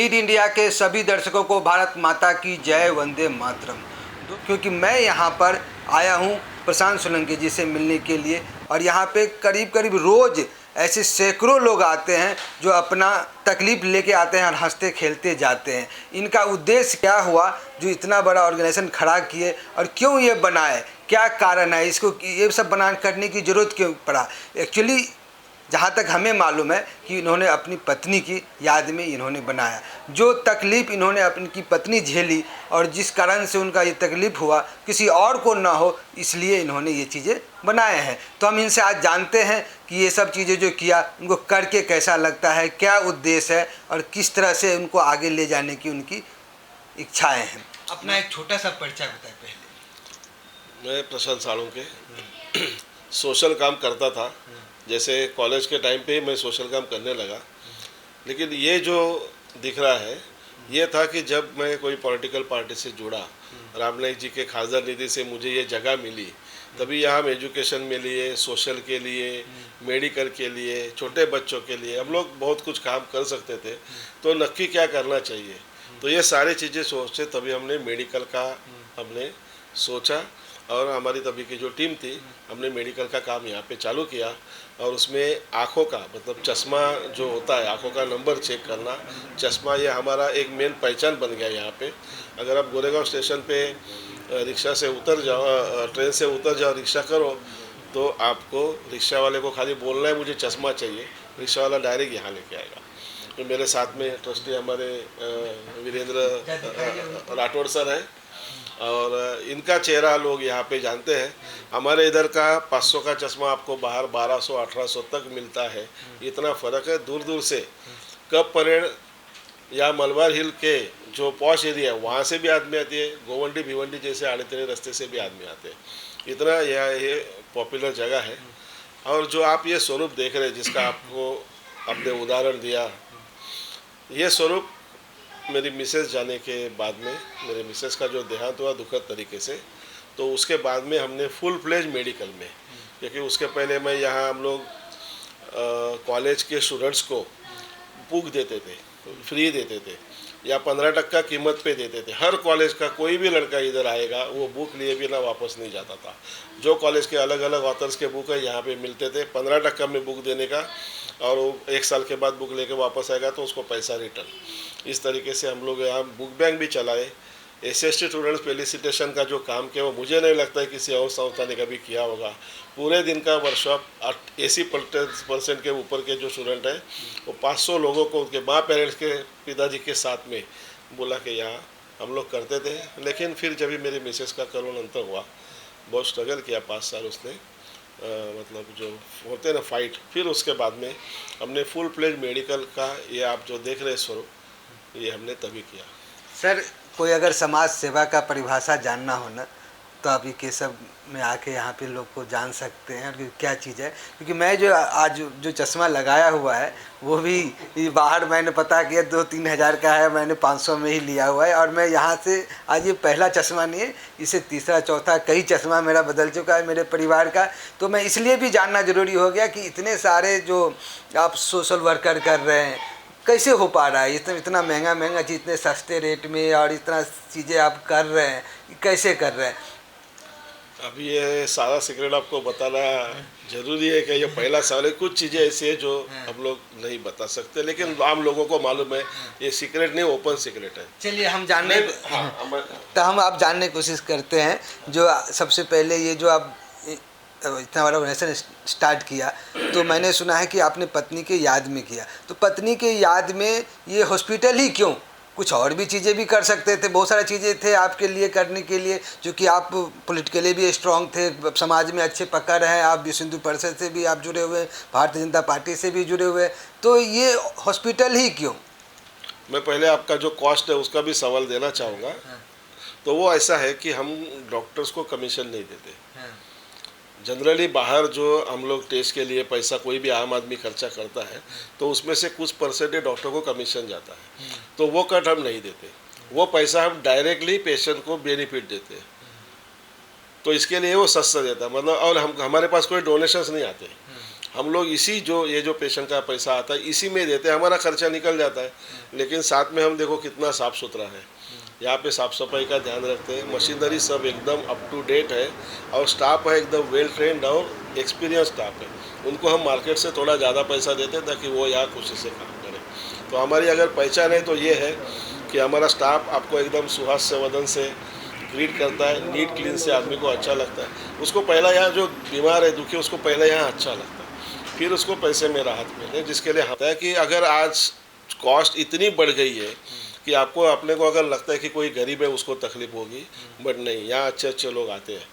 Lead India के सभी दर्शकों को भारत माता की जय, वंदे मातरम। क्योंकि मैं यहाँ पर आया हूँ प्रशांत सोलंकी जी से मिलने के लिए, और यहाँ पे करीब करीब रोज़ ऐसे सैकड़ों लोग आते हैं जो अपना तकलीफ़ लेके आते हैं और हंसते खेलते जाते हैं। इनका उद्देश्य क्या हुआ जो इतना बड़ा ऑर्गेनाइजेशन खड़ा किए, और क्यों ये बनाए, क्या कारण है इसको, ये सब बना करने की ज़रूरत क्यों पड़ा। एक्चुअली जहाँ तक हमें मालूम है कि इन्होंने अपनी पत्नी की याद में इन्होंने बनाया। जो तकलीफ़ इन्होंने अपनी पत्नी झेली और जिस कारण से उनका ये तकलीफ़ हुआ किसी और को ना हो, इसलिए इन्होंने ये चीज़ें बनाए हैं। तो हम इनसे आज जानते हैं कि ये सब चीज़ें जो किया उनको करके कैसा लगता है, क्या उद्देश्य है और किस तरह से उनको आगे ले जाने की उनकी इच्छाएँ हैं। अपना एक छोटा सा परिचय बताएं पहले। मैं प्रशांत साळुंके सोशल काम करता था। जैसे कॉलेज के टाइम पे ही मैं सोशल काम करने लगा, लेकिन ये जो दिख रहा है ये था कि जब मैं कोई पॉलिटिकल पार्टी से जुड़ा, राम नाईक जी के खासदार निधि से मुझे ये जगह मिली, तभी यहाँ एजुकेशन में लिए, सोशल के लिए, मेडिकल के लिए, छोटे बच्चों के लिए हम लोग बहुत कुछ काम कर सकते थे। तो नक्की क्या करना चाहिए, तो ये सारी चीज़ें सोचे तभी हमने मेडिकल का हमने सोचा, और हमारी तभी की जो टीम थी हमने मेडिकल का काम यहाँ पे चालू किया। और उसमें आँखों का मतलब चश्मा जो होता है, आँखों का नंबर चेक करना, चश्मा ये हमारा एक मेन पहचान बन गया यहाँ पे। अगर आप गोरेगांव स्टेशन पे रिक्शा से उतर जाओ, ट्रेन से उतर जाओ, रिक्शा करो, तो आपको रिक्शा वाले को खाली बोलना है मुझे चश्मा चाहिए, रिक्शा वाला डायरेक्ट यहाँ लेके आएगा। तो मेरे साथ में ट्रस्टी हमारे वीरेंद्र राठौड़ सर हैं, और इनका चेहरा लोग यहाँ पे जानते हैं। हमारे इधर का 500 का चश्मा आपको बाहर 1200-1800 तक मिलता है, इतना फ़र्क है। दूर दूर से कब परेड या मलबार हिल के जो पॉश एरिया है वहाँ से भी आदमी आती है, गोवंडी भिवंडी जैसे आड़े तेड़े रास्ते से भी आदमी आते हैं। इतना ये पॉपुलर जगह है। और जो आप ये स्वरूप देख रहे हैं जिसका आपको आपने उदाहरण दिया, ये स्वरूप मेरी मिसेस जाने के बाद में, मेरे मिसेस का जो देहांत हुआ दुखद तरीके से, तो उसके बाद में हमने फुल फ्लेज मेडिकल में, क्योंकि उसके पहले मैं यहाँ हम लोग कॉलेज के स्टूडेंट्स को बुक देते थे, फ्री देते थे या 15% कीमत पे देते थे। हर कॉलेज का कोई भी लड़का इधर आएगा वो बुक लिए बिना वापस नहीं जाता था। जो कॉलेज के अलग अलग ऑथर्स के बुक है यहाँ पे मिलते थे, 15% में बुक देने का, और वो 1 साल के बाद बुक लेके वापस आएगा तो उसको पैसा रिटर्न। इस तरीके से हम लोग यहाँ बुक बैंक भी चलाए। SC स्टूडेंट्स फेलिसिटेशन का जो काम किया वो मुझे नहीं लगता है किसी और संस्था ने कभी किया होगा। पूरे दिन का वर्कशॉप 80% के ऊपर के जो स्टूडेंट हैं वो 500 लोगों को उनके माँ पेरेंट्स के पिताजी के साथ में बोला कि यहाँ हम लोग करते थे। लेकिन फिर जब भी मेरी मिसेस का करोड़ अंतर हुआ, बहुत स्ट्रगल किया 5 साल उसने, मतलब जो होते ना फाइट, फिर उसके बाद में हमने फुल फ्लेज मेडिकल का ये आप जो देख रहे स्वरूप, ये हमने तभी किया। सर, कोई अगर समाज सेवा का परिभाषा जानना हो ना, तो आप ये केशव में आके यहाँ पे लोग को जान सकते हैं कि क्या चीज़ है। क्योंकि मैं जो आज जो चश्मा लगाया हुआ है वो भी बाहर मैंने पता किया 2-3 हज़ार का है, मैंने 500 में ही लिया हुआ है। और मैं यहाँ से आज ये पहला चश्मा नहीं है, इसे तीसरा चौथा कई चश्मा मेरा बदल चुका है मेरे परिवार का। तो मैं इसलिए भी जानना ज़रूरी हो गया कि इतने सारे जो आप सोशल वर्कर कर रहे हैं कैसे हो पा रहा है, इतना महंगा चीज़ इतने सस्ते रेट में, और इतना चीज़ें आप कर रहे हैं, कैसे कर रहे हैं। अभी ये सारा सीक्रेट आपको बताना जरूरी है कि ये पहला सवाल है। कुछ चीज़ें ऐसी है जो हम लोग नहीं बता सकते, लेकिन आम लोगों को मालूम है। ये सीक्रेट नहीं, ओपन सीक्रेट है। चलिए हम जानने तो हम आप जानने की कोशिश करते हैं। जो सबसे पहले ये जो आप इतना बड़ा ऑर्गेनाइजेशन स्टार्ट किया, तो मैंने सुना है कि आपने पत्नी के याद में किया। तो पत्नी के याद में ये हॉस्पिटल ही क्यों, कुछ और भी चीज़ें भी कर सकते थे, बहुत सारी चीज़ें थे आपके लिए करने के लिए, जो कि आप पॉलिटिकली भी स्ट्रांग थे, समाज में अच्छे पकड़ हैं, आप विश्व हिंदू परिषद से भी आप जुड़े हुए, भारतीय जनता पार्टी से भी जुड़े हुए, तो ये हॉस्पिटल ही क्यों। मैं पहले आपका जो कॉस्ट है उसका भी सवाल देना चाहूँगा। तो वो ऐसा है कि हम डॉक्टर्स को कमीशन नहीं देते। जनरली बाहर जो हम लोग टेस्ट के लिए पैसा कोई भी आम आदमी खर्चा करता है तो उसमें से कुछ परसेंटेज डॉक्टर को कमीशन जाता है, तो वो कट हम नहीं देते। वो पैसा हम डायरेक्टली पेशेंट को बेनिफिट देते हैं। तो इसके लिए वो सस्ता देता है, मतलब। और हमारे पास कोई डोनेशंस नहीं आते। हम लोग इसी जो ये जो पेशेंट का पैसा आता है इसी में देते हैं, हमारा खर्चा निकल जाता है। लेकिन साथ में हम देखो कितना साफ़ सुथरा है, यहाँ पे साफ़ सफाई का ध्यान रखते हैं, मशीनरी सब एकदम अप टू डेट है और स्टाफ है एकदम वेल ट्रेंड और एक्सपीरियंस स्टाफ है। उनको हम मार्केट से थोड़ा ज़्यादा पैसा देते हैं ताकि वो यहाँ खुशी से काम करें। तो हमारी अगर पहचान है तो ये है कि हमारा स्टाफ आपको एकदम सुहास्य वदन से ग्रीट करता है, नीट क्लीन से आदमी को अच्छा लगता है। उसको पहला यहाँ जो बीमार है दुखी उसको पहले यहाँ अच्छा लगता है, फिर उसको पैसे में राहत मिले, जिसके लिए होता है कि अगर आज कॉस्ट इतनी बढ़ गई है कि आपको अपने को अगर लगता है कि कोई गरीब है उसको तकलीफ होगी, बट नहीं, यहाँ अच्छे अच्छे लोग आते हैं,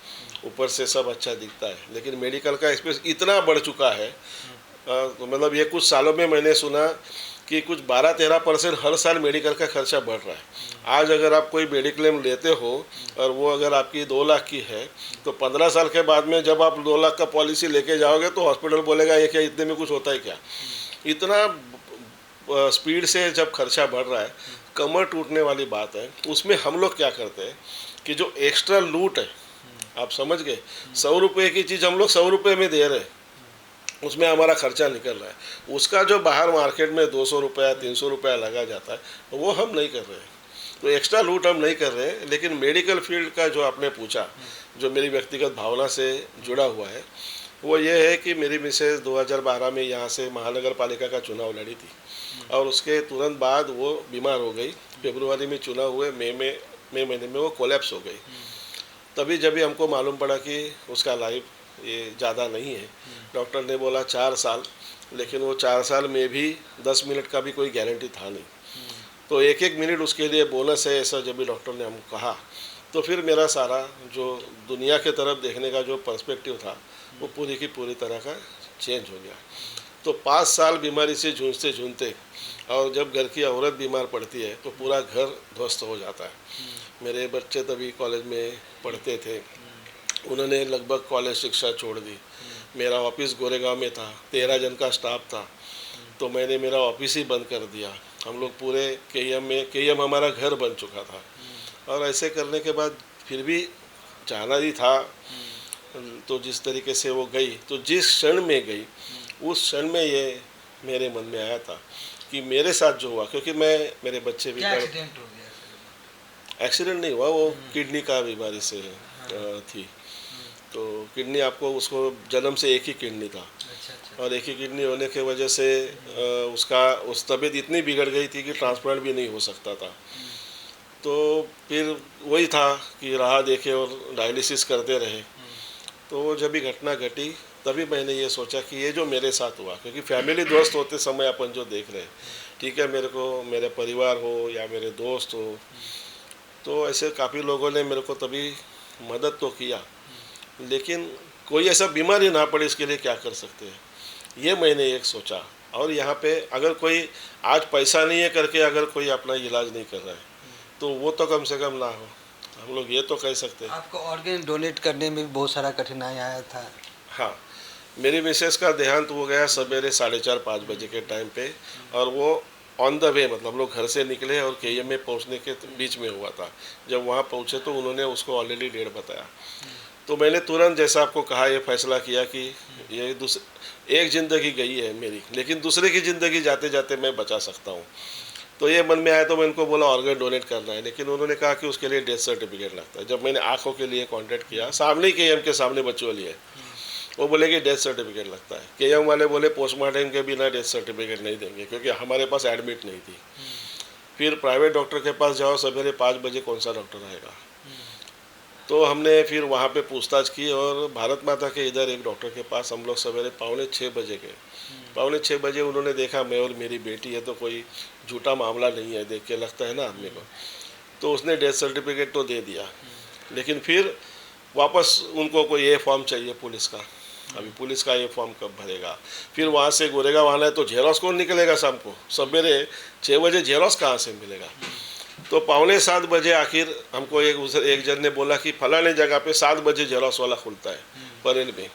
ऊपर से सब अच्छा दिखता है। लेकिन मेडिकल का स्पेस इतना बढ़ चुका है, तो मतलब ये कुछ सालों में मैंने सुना कि कुछ 12-13% हर साल मेडिकल का खर्चा बढ़ रहा है। आज अगर आप कोई मेडिक्लेम लेते हो और वो अगर आपकी 2 लाख की है तो 15 साल के बाद में जब आप 2 लाख का पॉलिसी लेके जाओगे तो हॉस्पिटल बोलेगा ये क्या, इतने में कुछ होता है क्या। इतना स्पीड से जब खर्चा बढ़ रहा है, कमर टूटने वाली बात है। उसमें हम लोग क्या करते हैं कि जो एक्स्ट्रा लूट है, आप समझ गए, 100 रुपये की चीज़ हम लोग 100 रुपये में दे रहे हैं, उसमें हमारा खर्चा निकल रहा है। उसका जो बाहर मार्केट में 200 रुपया 300 रुपया लगा जाता है वो हम नहीं कर रहे हैं, तो एक्स्ट्रा लूट हम नहीं कर रहे हैं। लेकिन मेडिकल फील्ड का जो आपने पूछा, जो मेरी व्यक्तिगत भावना से जुड़ा हुआ है, वो ये है कि मेरी मिसेज 2012 में यहाँ से महानगर पालिका का चुनाव लड़ी थी और उसके तुरंत बाद वो बीमार हो गई। फरवरी में चुनाव हुए, मई महीने में वो कोलैप्स हो गई। तभी जब भी हमको मालूम पड़ा कि उसका लाइफ ये ज़्यादा नहीं है, डॉक्टर ने बोला 4 साल, लेकिन वो 4 साल में भी 10 मिनट का भी कोई गारंटी था नहीं। तो एक एक मिनट उसके लिए बोनस है, ऐसा जब भी डॉक्टर ने हमको कहा तो फिर मेरा सारा जो दुनिया के तरफ देखने का जो पर्सपेक्टिव था वो पूरी की पूरी तरह का चेंज हो गया। तो 5 साल बीमारी से जूझते जूझते और जब घर की औरत बीमार पड़ती है तो पूरा घर ध्वस्त हो जाता है। मेरे बच्चे तभी कॉलेज में पढ़ते थे, उन्होंने लगभग कॉलेज शिक्षा छोड़ दी। मेरा ऑफिस गोरेगांव में था, 13 जन का स्टाफ था, तो मैंने मेरा ऑफिस ही बंद कर दिया। हम लोग पूरे केएम हमारा घर बन चुका था। और ऐसे करने के बाद फिर भी जाना ही था, तो जिस तरीके से वो गई, तो जिस क्षण में गई उस क्षण में ये मेरे मन में आया था कि मेरे साथ जो हुआ, क्योंकि मेरे बच्चे भी एक्सीडेंट हो गया? एक्सीडेंट नहीं हुआ, वो किडनी का बीमारी से थी। तो किडनी आपको, उसको जन्म से एक ही किडनी था। अच्छा। और एक ही किडनी होने की वजह से उस तबीयत इतनी बिगड़ गई थी कि ट्रांसप्लांट भी नहीं हो सकता था। तो फिर वही था कि राह देखे और डायलिसिस करते रहे। तो वो जब भी घटना घटी तभी मैंने ये सोचा कि ये जो मेरे साथ हुआ, क्योंकि फैमिली दोस्त होते समय अपन जो देख रहे हैं, ठीक है, मेरे को मेरे परिवार हो या मेरे दोस्त हो, तो ऐसे काफ़ी लोगों ने मेरे को तभी मदद तो किया, लेकिन कोई ऐसा बीमारी ना पड़े इसके लिए क्या कर सकते हैं, ये मैंने एक सोचा। और यहाँ पे अगर कोई आज पैसा नहीं है करके अगर कोई अपना इलाज नहीं कर रहा है तो वो तो कम से कम ना हो, हम लोग ये तो कह सकते हैं। आपको ऑर्गन डोनेट करने में भी बहुत सारा कठिनाई आया था? हाँ, मेरी मिसेस का देहांत हो गया सवेरे 4:30-5 बजे के टाइम पे, और वो ऑन द वे, मतलब हम लोग घर से निकले और केएम में पहुंचने के बीच में हुआ था। जब वहाँ पहुँचे तो उन्होंने उसको ऑलरेडी डेट बताया। तो मैंने तुरंत, जैसा आपको कहा, ये फैसला किया कि ये एक ज़िंदगी गई है मेरी, लेकिन दूसरे की ज़िंदगी जाते जाते मैं बचा सकता हूँ। तो ये मन में आया तो मैं इनको बोला ऑर्गन डोनेट करना है, लेकिन उन्होंने कहा कि उसके लिए डेथ सर्टिफिकेट लगता है। जब मैंने आँखों के लिए कॉन्टैक्ट किया, सामने केएम के सामने बच्चों वाली है, वो बोले कि डेथ सर्टिफिकेट लगता है। केएम वाले बोले पोस्टमार्टम के बिना डेथ सर्टिफिकेट नहीं देंगे, क्योंकि हमारे पास एडमिट नहीं थी। फिर प्राइवेट डॉक्टर के पास जाओ, सवेरे 5 बजे कौन सा डॉक्टर आएगा। तो हमने फिर वहाँ पे पूछताछ की और भारत माता के इधर एक डॉक्टर के पास हम लोग सवेरे 5:45 बजे गए। 5:45 बजे उन्होंने देखा मैं और मेरी बेटी है, तो कोई झूठा मामला नहीं है, देख के लगता है ना आदमी को, तो उसने डेथ सर्टिफिकेट तो दे दिया। लेकिन फिर वापस उनको कोई ये फॉर्म चाहिए पुलिस का। अभी पुलिस का ये फॉर्म कब भरेगा, फिर वहाँ से गोरेगांव आना है तो जेरोक्स कौन निकलेगा शाम को, सवेरे 6 बजे जेरोक्स कहाँ से मिलेगा। तो 6:45 बजे आखिर हमको एक जन ने बोला कि फलाने जगह पे 7 बजे जेरोक्स वाला खुलता है परेल में।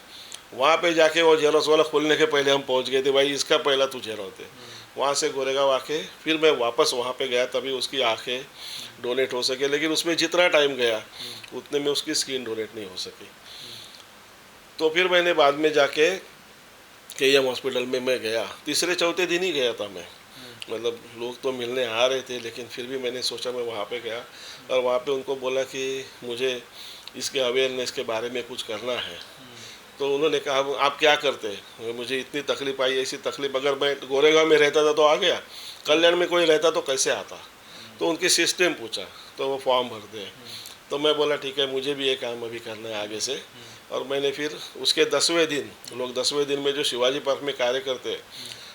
वहाँ पे जाके वो जेरोक्स वाला खुलने के पहले हम पहुँच गए थे, भाई इसका पहला तू जेरोक्स दे। वहाँ से गोरेगांव आके फिर मैं वापस वहाँ पे गया, तभी उसकी आँखें डोनेट हो सके, लेकिन उसमें जितना टाइम गया उतने में उसकी स्किन डोनेट नहीं हो सकी। तो फिर मैंने बाद में जाके KM हॉस्पिटल में मैं गया, तीसरे चौथे दिन ही गया था मैं। मतलब लोग तो मिलने आ रहे थे, लेकिन फिर भी मैंने सोचा मैं वहाँ पे गया और वहाँ पे उनको बोला कि मुझे इसके अवेयरनेस के बारे में कुछ करना है। तो उन्होंने कहा आप क्या करते हैं, मुझे इतनी तकलीफ आई, ऐसी तकलीफ, अगर मैं गोरेगांव में रहता था तो आ गया, कल्याण में कोई रहता तो कैसे आता। तो उनकी सिस्टम पूछा, तो वो फॉर्म भरते हैं। तो मैं बोला ठीक है, मुझे भी ये काम अभी करना है आगे से। और मैंने फिर उसके 10वें दिन, लोग 10वें दिन में जो शिवाजी पार्क में कार्य करते हैं,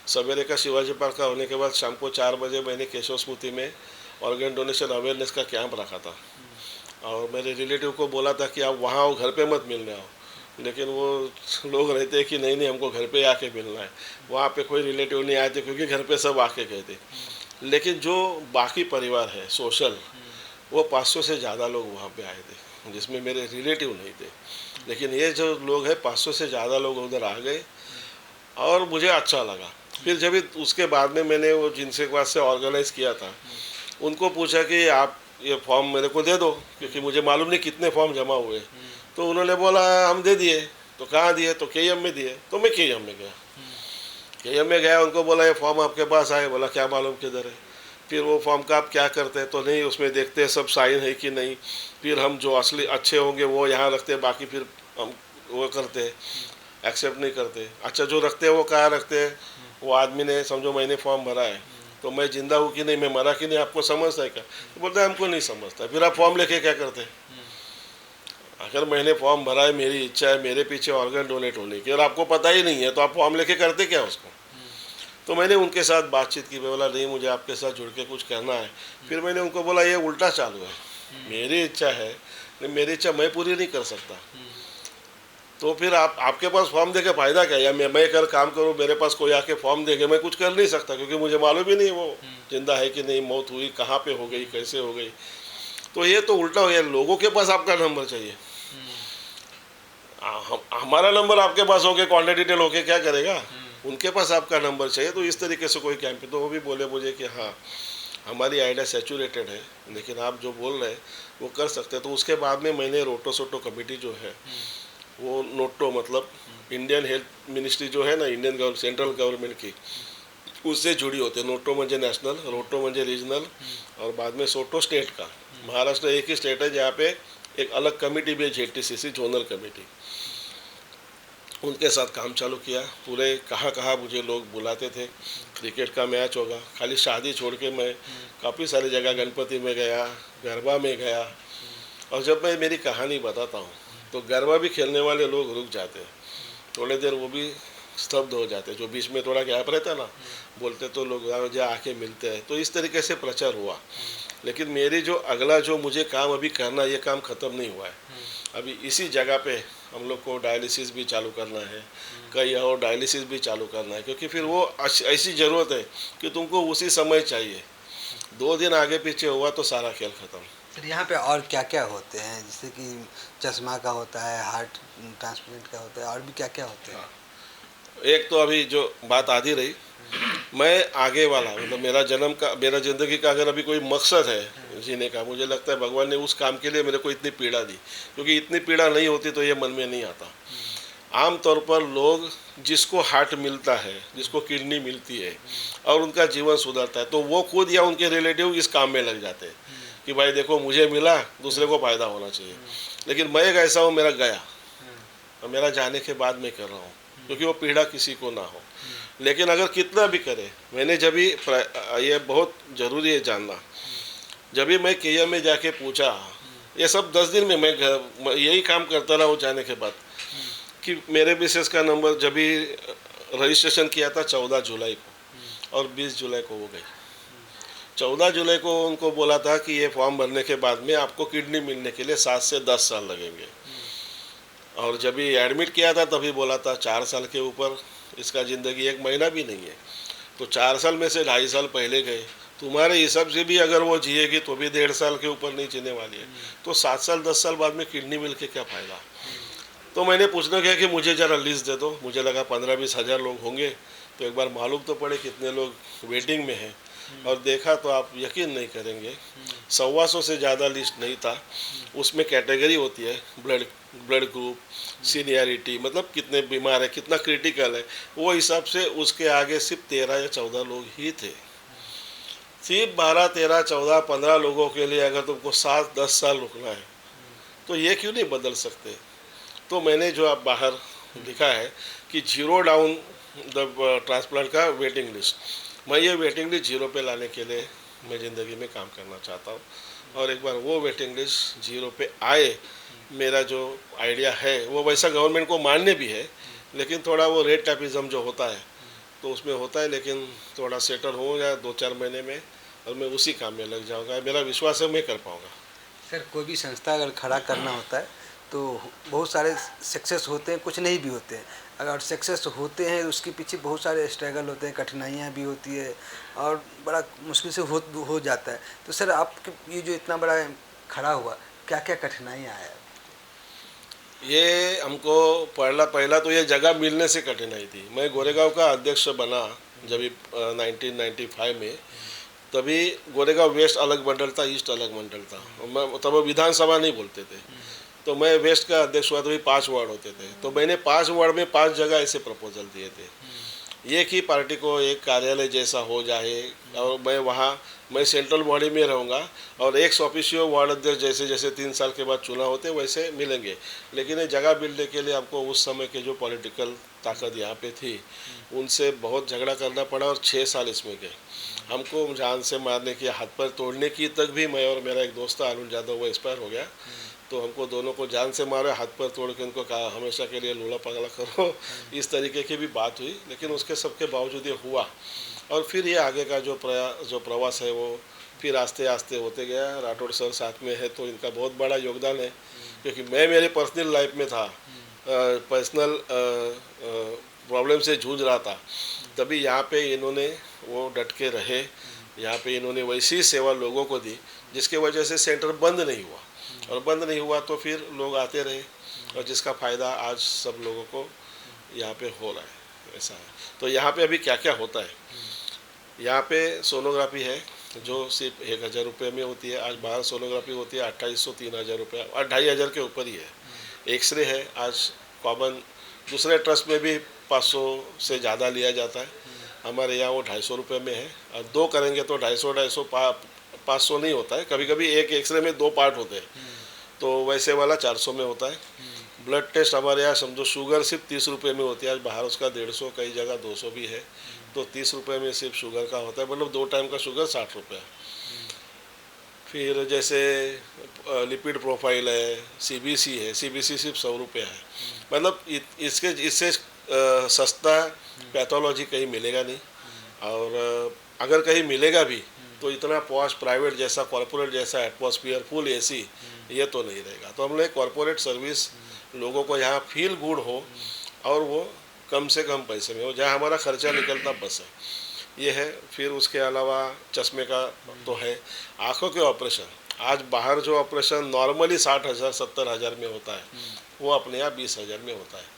सवेरे का शिवाजी पार्क का होने के बाद शाम को 4 बजे मैंने केशव स्मृति में ऑर्गन डोनेशन अवेयरनेस का कैंप रखा था। और मेरे रिलेटिव को बोला था कि आप वहाँ आओ, घर पे मत मिलने आओ, लेकिन वो लोग रहते हैं कि नहीं नहीं हमको घर पे आके मिलना है। वहाँ पे कोई रिलेटिव नहीं आए थे क्योंकि घर पे सब आके गए थे। लेकिन जो बाकी परिवार है सोशल, वो 500 से ज़्यादा लोग वहाँ पे आए थे, जिसमें मेरे रिलेटिव नहीं थे। लेकिन ये जो लोग हैं 500 से ज़्यादा लोग उधर आ गए और मुझे अच्छा लगा। फिर जब उसके बाद में मैंने वो जिनसे के पास से ऑर्गेनाइज़ किया था, उनको पूछा कि आप ये फॉर्म मेरे को दे दो, क्योंकि मुझे मालूम नहीं कितने फॉर्म जमा हुए। तो उन्होंने बोला हम दे दिए। तो कहाँ दिए, तो KM में दिए। तो मैं KM में गया, KM में गया, उनको बोला ये फॉर्म आपके पास आए। बोला क्या मालूम किधर है। फिर वो फॉर्म का आप क्या करते हैं, तो नहीं उसमें देखते हैं सब साइन है कि नहीं। फिर हम जो असली अच्छे होंगे वो यहाँ रखते हैं, बाकी फिर हम वो करते हैं, एक्सेप्ट नहीं करते। अच्छा जो रखते हैं वो कहाँ रखते हैं, वो आदमी ने समझो मैंने फॉर्म भरा है तो मैं जिंदा हूँ कि नहीं, मैं मरा कि नहीं, आपको समझता है क्या। तो बोलता है हमको नहीं समझता। फिर आप फॉर्म लेके क्या करते हैं। अगर मैंने फॉर्म भरा है, मेरी इच्छा है मेरे पीछे ऑर्गन डोनेट होने की, और आपको पता ही नहीं है, तो आप फॉर्म लेके करते क्या उसको। तो मैंने उनके साथ बातचीत की, मैं बोला नहीं मुझे आपके साथ जुड़ के कुछ करना है। फिर मैंने उनको बोला ये उल्टा चालू है, मेरी इच्छा है, मेरी इच्छा मैं पूरी नहीं कर सकता। तो फिर आपके पास फॉर्म दे के फ़ायदा क्या, या मैं कर काम करूँ, मेरे पास कोई आके फॉर्म देके मैं कुछ कर नहीं सकता, क्योंकि मुझे मालूम ही नहीं वो जिंदा है कि नहीं, मौत हुई कहाँ पे हो गई, कैसे हो गई। तो ये तो उल्टा हो गया, लोगों के पास आपका नंबर चाहिए। हमारा नंबर आपके पास होके कॉन्टैक्ट डिटेल होके क्या करेगा, उनके पास आपका नंबर चाहिए। तो इस तरीके से कोई कैंप, तो वो भी बोले मुझे कि हाँ हमारी आइडिया सैचुरेटेड है, लेकिन आप जो बोल रहे हैं वो कर सकते हैं। तो उसके बाद में मैंने रोटो सोटो कमेटी जो है, वो नोटो मतलब इंडियन हेल्थ मिनिस्ट्री जो है ना, इंडियन सेंट्रल गवर्नमेंट की, उससे जुड़ी होते हैं। नोटो म्हणजे नॅशनल, रोटो म्हणजे रीजनल, और बाद में सोटो स्टेट का। महाराष्ट्र एक ही स्टेट है जहाँ पे एक अलग कमेटी भी है, ZTCC जोनल कमेटी। उनके साथ काम चालू किया। पूरे कहाँ कहाँ मुझे लोग बुलाते थे, क्रिकेट का मैच होगा, खाली शादी छोड़ के मैं काफ़ी सारी जगह, गणपति में गया, गरबा में गया। और जब मैं मेरी कहानी बताता हूँ तो गरबा भी खेलने वाले लोग रुक जाते हैं, थोड़ी देर वो भी स्तब्ध हो जाते हैं, जो बीच में थोड़ा गैप रहता है ना, बोलते तो लोग जो आके मिलते हैं। तो इस तरीके से प्रचार हुआ। लेकिन मेरी जो अगला जो मुझे काम अभी करना, ये काम ख़त्म नहीं हुआ है। अभी इसी जगह पे हम लोग को डायलिसिस भी चालू करना है, कई और डायलिसिस भी चालू करना है, क्योंकि फिर वो ऐसी ज़रूरत है कि तुमको उसी समय चाहिए। 2 दिन आगे पीछे हुआ तो सारा खेल ख़त्म। सर यहाँ पे और क्या क्या होते हैं, जैसे कि चश्मा का होता है, हार्ट ट्रांसप्लांट का होता है, और भी क्या क्या होते हैं। एक तो अभी जो बात आती रही, मैं आगे वाला मतलब मेरा जन्म का, मेरा ज़िंदगी का अगर अभी कोई मकसद है जीने का, मुझे लगता है भगवान ने उस काम के लिए मेरे को इतनी पीड़ा दी, क्योंकि इतनी पीड़ा नहीं होती तो ये मन में नहीं आता। आम तौर पर लोग जिसको हार्ट मिलता है, जिसको किडनी मिलती है और उनका जीवन सुधरता है, तो वो खुद या उनके रिलेटिव इस काम में लग जाते हैं कि भाई देखो मुझे मिला, दूसरे को फ़ायदा होना चाहिए। लेकिन मैं एक ऐसा हूँ, मेरा गया और मेरा जाने के बाद मैं कर रहा हूँ, क्योंकि वो पीड़ा किसी को ना हो। लेकिन अगर कितना भी करे, मैंने जब भी, ये बहुत ज़रूरी है जानना, जब भी मैं KM में जाके पूछा, ये सब 10 दिन में मैं यही काम करता रहा हूँ जाने के बाद, कि मेरे मिसेस का नंबर जब भी रजिस्ट्रेशन किया था 14 जुलाई को, और 20 जुलाई को वो गई। 14 जुलाई को उनको बोला था कि ये फॉर्म भरने के बाद में आपको किडनी मिलने के लिए 7 से 10 साल लगेंगे। और जब भी एडमिट किया था तभी बोला था 4 साल के ऊपर इसका ज़िंदगी 1 महीना भी नहीं है। तो 4 साल में से 2.5 साल पहले गए, तुम्हारे हिसाब से भी अगर वो जिएगी तो भी 1.5 साल के ऊपर नहीं जीने वाली है। तो 7 साल 10 साल बाद में किडनी मिल के क्या फ़ायदा। तो मैंने पूछना किया कि मुझे ज़रा लिस्ट दे दो। मुझे लगा 15-20 हज़ार लोग होंगे, तो एक बार मालूम तो पड़े कितने लोग वेटिंग में हैं। और देखा तो आप यकीन नहीं करेंगे, 125 से ज़्यादा लिस्ट नहीं था। उसमें कैटेगरी होती है, ब्लड ब्लड ग्रुप, सीनियरिटी, मतलब कितने बीमार है, कितना क्रिटिकल है, वो हिसाब से उसके आगे सिर्फ 13 या 14 लोग ही थे। सिर्फ 12, 13, 14, 15 लोगों के लिए अगर तुमको 7-10 साल रुकना है तो ये क्यों नहीं बदल सकते। तो मैंने जो आप बाहर लिखा है कि जीरो डाउन द ट्रांसप्लांट का वेटिंग लिस्ट, मैं ये वेटिंग लिस्ट जीरो पे लाने के लिए मैं ज़िंदगी में काम करना चाहता हूँ। और एक बार वो वेटिंग लिस्ट जीरो पे आए, मेरा जो आइडिया है वो वैसा गवर्नमेंट को मान्य भी है, लेकिन थोड़ा वो रेट टैपिज्म जो होता है तो उसमें होता है, लेकिन थोड़ा सेटल हो या 2-4 महीने में, और मैं उसी काम में लग जाऊँगा। मेरा विश्वास है मैं कर पाऊँगा। सर, कोई भी संस्था अगर खड़ा करना होता है तो बहुत सारे सक्सेस होते हैं, कुछ नहीं भी होते हैं। अगर सक्सेस होते हैं उसके पीछे बहुत सारे स्ट्रगल होते हैं, कठिनाइयाँ भी होती है और बड़ा मुश्किल से हो जाता है। तो सर, आपके ये जो इतना बड़ा खड़ा हुआ, क्या क्या कठिनाइयाँ आया? ये हमको पहला तो ये जगह मिलने से कठिनाई थी। मैं गोरेगांव का अध्यक्ष बना जब 1995 में, तभी गोरेगांव वेस्ट अलग मंडल था, ईस्ट अलग मंडल था। मैं तब विधानसभा नहीं बोलते थे, तो मैं वेस्ट का अध्यक्ष हुआ, तभी 5 वार्ड होते थे। तो मैंने 5 वार्ड में 5 जगह ऐसे प्रपोजल दिए थे, एक ही पार्टी को एक कार्यालय जैसा हो जाए, और मैं सेंट्रल बॉडी में रहूँगा, और एक ऑफिशियो वार्ड अध्यक्ष जैसे जैसे 3 साल के बाद चुनाव होते वैसे मिलेंगे। लेकिन ये जगह मिलने के लिए हमको उस समय के जो पॉलिटिकल ताकत यहाँ पे थी उनसे बहुत झगड़ा करना पड़ा, और 6 साल इसमें गए। हमको जान से मारने की, हाथ पर तोड़ने की तक भी, मैं और मेरा एक दोस्त था अरुण यादव, वो एक्सपायर हो गया, तो हमको दोनों को जान से मारे, हाथ पर तोड़ के उनको कहा हमेशा के लिए लूला पगला करो, इस तरीके की भी बात हुई। लेकिन उसके सबके बावजूद ये हुआ, और फिर ये आगे का जो प्रवास है वो फिर आस्ते आस्ते होते गया। राठौड़ सर साथ में है तो इनका बहुत बड़ा योगदान है, क्योंकि मैं मेरे पर्सनल लाइफ में था, पर्सनल प्रॉब्लम से जूझ रहा था, तभी यहाँ पे इन्होंने वो डट के रहे, यहाँ पे इन्होंने वैसी सेवा लोगों को दी जिसके वजह से सेंटर बंद नहीं हुआ, और बंद नहीं हुआ तो फिर लोग आते रहे, और जिसका फ़ायदा आज सब लोगों को यहाँ पे हो रहा है। ऐसा है। तो यहाँ पे अभी क्या क्या होता है, यहाँ पे सोनोग्राफी है जो सिर्फ 1000 रुपये में होती है। आज बाहर सोनोग्राफी होती है 2800-3000 रुपये, और 2500 के ऊपर ही है। एक्सरे है आज कॉमन, दूसरे ट्रस्ट में भी 500 से ज़्यादा लिया जाता है, हमारे यहाँ वो 250 रुपये में है। और 2 करेंगे तो 250 500 नहीं होता है, कभी कभी एक एक्सरे में 2 पार्ट होते हैं, तो वैसे वाला 400 में होता है। ब्लड टेस्ट हमारे यहाँ समझो शुगर सिर्फ 30 रुपये में होती है, आज बाहर उसका 150, कई जगह 200 भी है, तो 30 रुपये में सिर्फ शुगर का होता है, मतलब 2 टाइम का शुगर 60 रुपये। फिर जैसे लिपिड प्रोफाइल है, सीबीसी है, सीबीसी सिर्फ 100 रुपये है। मतलब इससे सस्ता पैथोलॉजी कहीं मिलेगा नहीं, और अगर कहीं मिलेगा भी तो इतना पॉश प्राइवेट जैसा, कॉरपोरेट जैसा एटमॉस्फेयर, फुल एसी, ये तो नहीं रहेगा। तो हमने कॉरपोरेट सर्विस लोगों को यहाँ फील गुड हो, और वो कम से कम पैसे में हो, जहाँ हमारा खर्चा निकलता बस है, ये है। फिर उसके अलावा चश्मे का तो है, आँखों के ऑपरेशन, आज बाहर जो ऑपरेशन नॉर्मली 60,000 70,000 में होता है, वो अपने यहाँ 20,000 में होता है।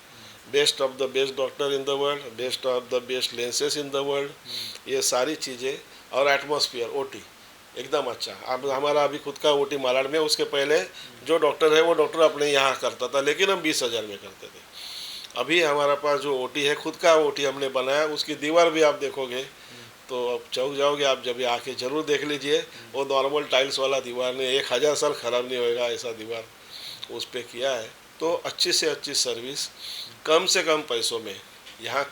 Best of the best doctor in the world, best of the best lenses in the world, ये सारी चीज़ें, और एटमॉस्फेयर, ओटी एकदम अच्छा। अब हमारा अभी खुद का ओटी मालाड में, उसके पहले जो डॉक्टर है वो डॉक्टर अपने यहाँ करता था, लेकिन हम 20,000 में करते थे। अभी हमारा पास जो ओटी है, खुद का ओटी हमने बनाया, उसकी दीवार भी आप देखोगे तो अब चौंक जाओगे आप, जब आके ज़रूर देख लीजिए। वो नॉर्मल टाइल्स वाला दीवार नहीं, 1000 साल ख़राब नहीं होएगा ऐसा दीवार उस पर किया है। तो अच्छी से अच्छी सर्विस कम से कम पैसों में यहाँ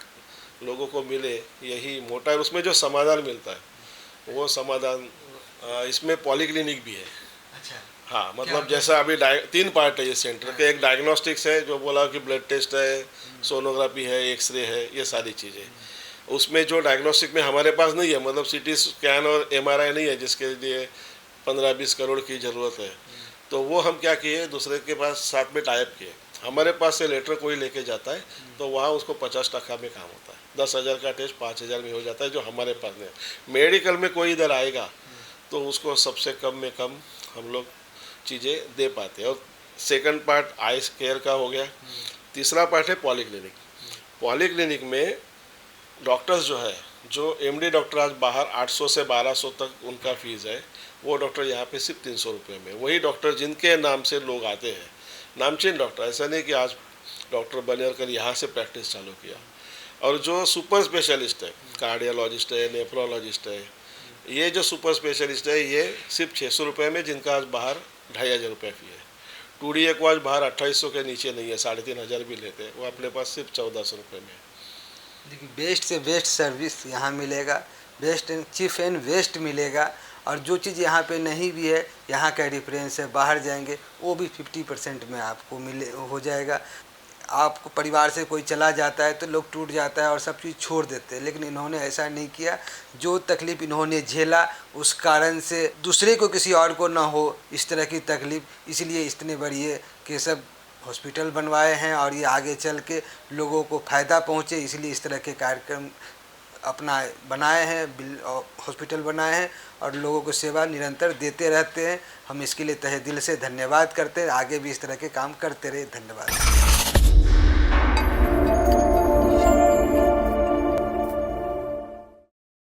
लोगों को मिले, यही मोटा है। उसमें जो समाधान मिलता है वो समाधान, इसमें पॉलीक्लिनिक भी है। अच्छा, हाँ, मतलब जैसा अभी 3 पार्ट है ये सेंटर के, एक डायग्नोस्टिक्स है जो बोला कि ब्लड टेस्ट है, सोनोग्राफी है, एक्सरे है, ये सारी चीज़ें। उसमें जो डायग्नोस्टिक में हमारे पास नहीं है, मतलब सीटी स्कैन और एमआरआई नहीं है जिसके लिए 15-20 करोड़ की ज़रूरत है, तो वो हम क्या किए, दूसरे के पास साथ में टाइप किए। हमारे पास से लेटर कोई लेके जाता है तो वहाँ उसको 50% में काम होता है, 10,000 का टेस्ट 5,000 में हो जाता है, जो हमारे पास नहीं। मेडिकल में कोई इधर आएगा तो उसको सबसे कम में कम हम लोग चीज़ें दे पाते हैं। और सेकंड पार्ट आई केयर का हो गया। तीसरा पार्ट है पॉलीक्लिनिक। पॉलीक्लिनिक में डॉक्टर्स जो है जो एमडी डॉक्टर आज बाहर 800 से 1200 तक उनका फीस है, वो डॉक्टर यहाँ पे सिर्फ 300 रुपये में। वही डॉक्टर जिनके नाम से लोग आते हैं, नामचीन डॉक्टर, ऐसा नहीं कि आज डॉक्टर बने कर यहाँ से प्रैक्टिस चालू किया। और जो सुपर स्पेशलिस्ट है, कार्डियोलॉजिस्ट है, नेफ्रोलॉजिस्ट है, ये जो सुपर स्पेशलिस्ट है ये सिर्फ 600 रुपये में, जिनका आज बाहर 2500 रुपये फी है। टूडीए को आज बाहर 2800 के नीचे नहीं है, 3500 भी लेते हैं, वो अपने पास सिर्फ 1400 रुपये में। देखिए, बेस्ट से बेस्ट सर्विस यहाँ मिलेगा, best and cheap and best मिलेगा। और जो चीज़ यहाँ पे नहीं भी है, यहाँ का रेफरेंस है, बाहर जाएंगे वो भी 50% में आपको मिले हो जाएगा। आपको परिवार से कोई चला जाता है तो लोग टूट जाता है और सब चीज़ छोड़ देते हैं, लेकिन इन्होंने ऐसा नहीं किया। जो तकलीफ़ इन्होंने झेला उस कारण से दूसरे को, किसी और को ना हो इस तरह की तकलीफ़, इसलिए इतने बड़ी केशव हॉस्पिटल बनवाए हैं और ये आगे चल के लोगों को फ़ायदा पहुँचे, इसलिए इस तरह के कार्यक्रम अपना बनाए हैं, हॉस्पिटल बनाए हैं और लोगों को सेवा निरंतर देते रहते हैं। हम इसके लिए तहे दिल से धन्यवाद करते हैं, आगे भी इस तरह के काम करते रहे। धन्यवाद।